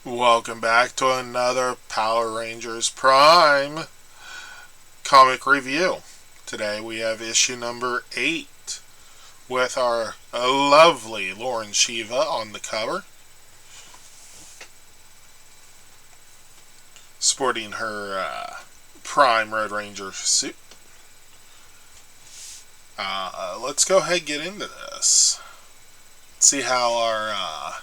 Welcome back to another Power Rangers Prime comic review. Today we have issue number 8 with our lovely Lauren Shiva on the cover, sporting her Prime Red Ranger suit. Let's go ahead and get into this. See how our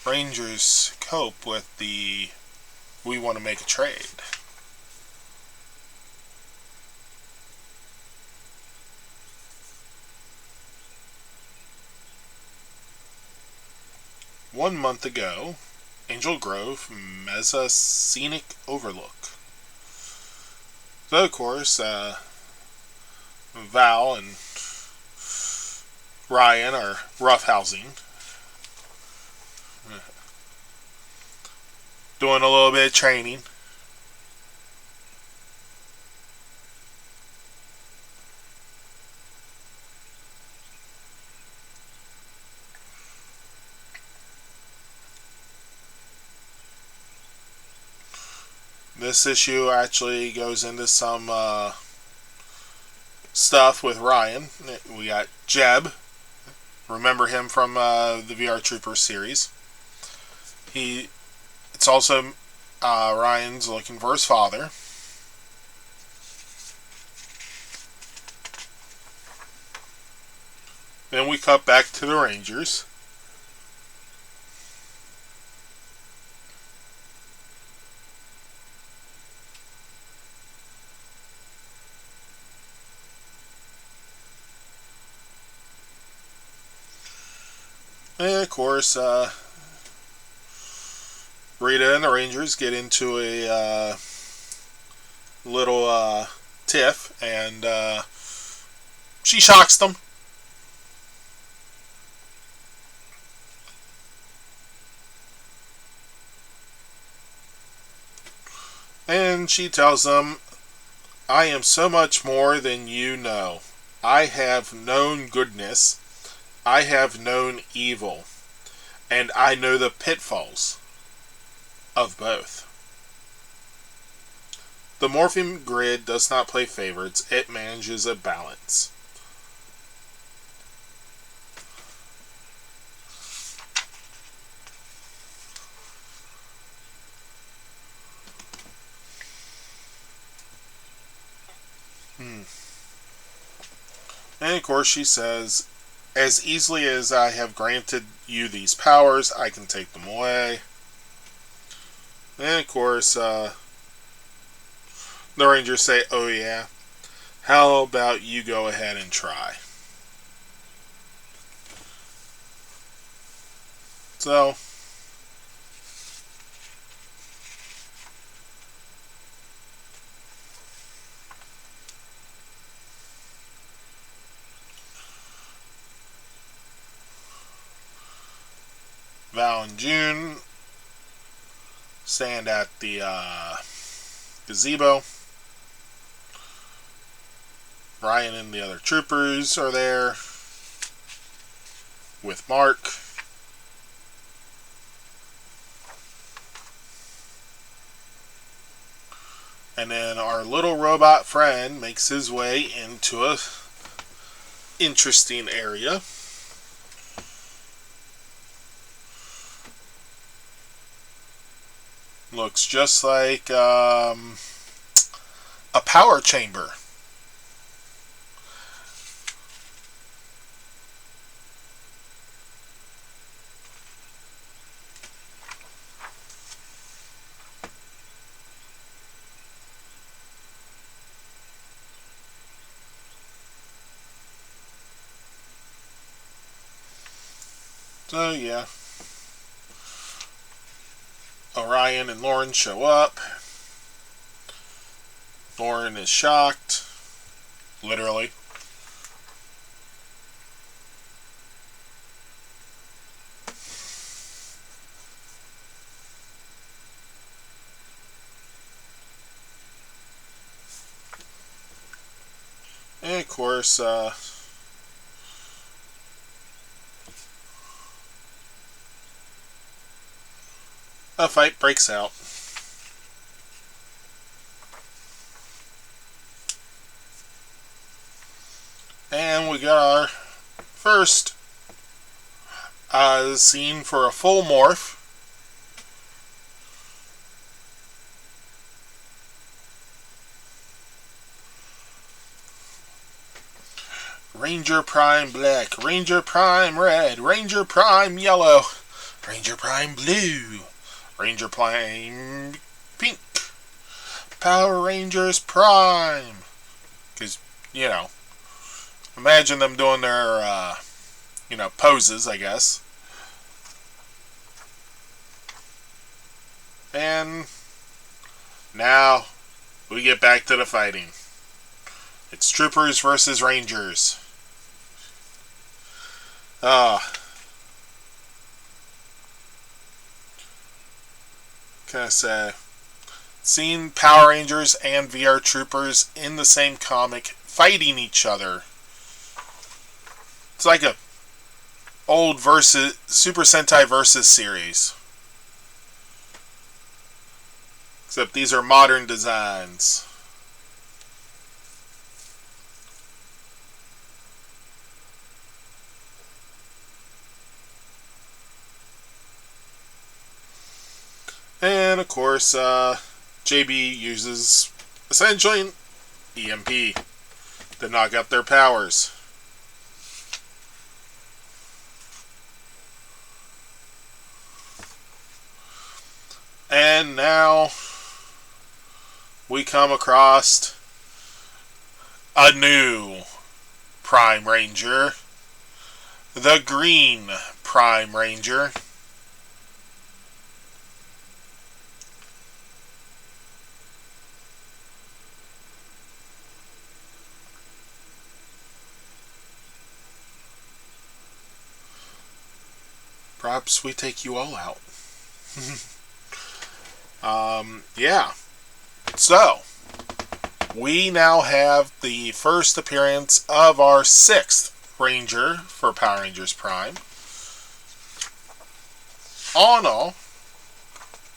Rangers cope with the we want to make a trade. One month ago, Angel Grove, Mesa Scenic Overlook. So, of course, Val and Ryan are roughhousing, doing a little bit of training. This issue actually goes into some stuff with Ryan. We got Jeb. Remember him from the VR Trooper series. It's also Ryan's looking for his father. Then we cut back to the Rangers. And of course, Rita and the Rangers get into a little tiff, and she shocks them. And she tells them, I am so much more than you know. I have known goodness. I have known evil. And I know the pitfalls of both. The Morphin Grid does not play favorites, it manages a balance. And of course, she says, as easily as I have granted you these powers, I can take them away. And of course, the Rangers say, oh yeah, how about you go ahead and try? So, Val and June stand at the gazebo. Ryan and the other troopers are there with Mark. And then our little robot friend makes his way into a interesting area. Looks just like a power chamber. So yeah, Orion and Lauren show up. Lauren is shocked, literally. And of course, a fight breaks out. And we got our first scene for a full morph. Ranger Prime Black, Ranger Prime Red, Ranger Prime Yellow, Ranger Prime Blue, Ranger Prime Pink, Power Rangers Prime. Because, imagine them doing their, poses, I guess. And now we get back to the fighting. It's Troopers versus Rangers. Can I say? Seeing Power Rangers and VR Troopers in the same comic fighting each other. It's like a old versus Super Sentai Versus series. Except these are modern designs. And of course, JB uses essentially EMP to knock out their powers. And now we come across a new Prime Ranger, the Green Prime Ranger. Perhaps we take you all out. Yeah. So, we now have the first appearance of our 6th Ranger for Power Rangers Prime. All in all,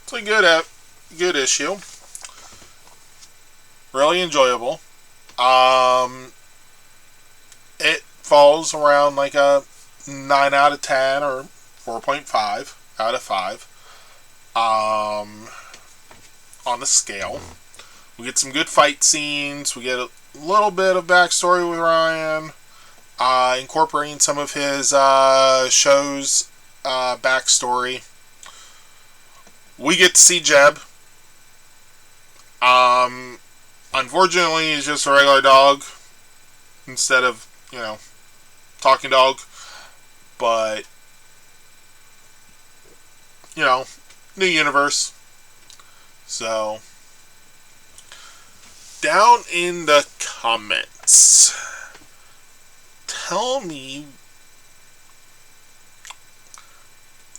it's a good issue. Really enjoyable. It falls around like a 9 out of 10 or 4.5 out of 5 on the scale. We get some good fight scenes. We get a little bit of backstory with Ryan, incorporating some of his show's backstory. We get to see Jeb. Unfortunately, he's just a regular dog instead of, talking dog. But, new universe. So, down in the comments, tell me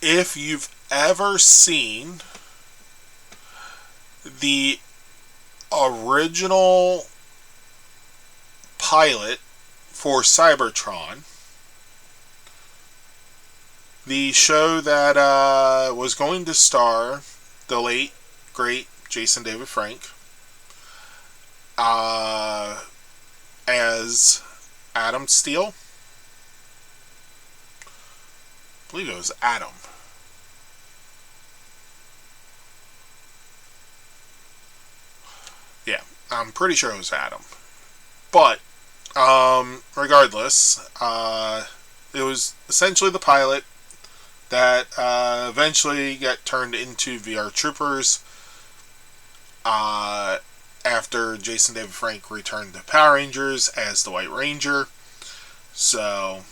if you've ever seen the original pilot for Cybertron, the show that was going to star the late, great Jason David Frank as Adam Steele. I believe it was Adam. Yeah, I'm pretty sure it was Adam. But, regardless, it was essentially the pilot that eventually got turned into VR Troopers after Jason David Frank returned to Power Rangers as the White Ranger. So,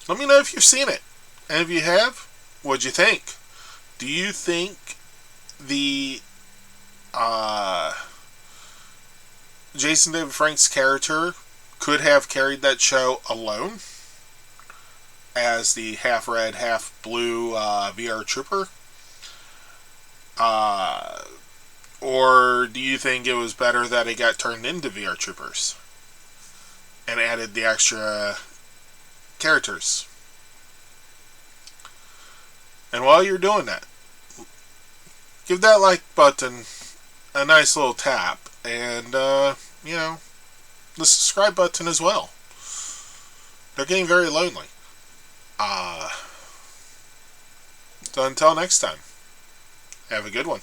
let me know if you've seen it. And if you have, what'd you think? Do you think the Jason David Frank's character could have carried that show alone as the half red, half blue VR Trooper? Or do you think it was better that it got turned into VR Troopers and added the extra characters? And while you're doing that, give that like button a nice little tap, and the subscribe button as well. They're getting very lonely. So until next time, have a good one.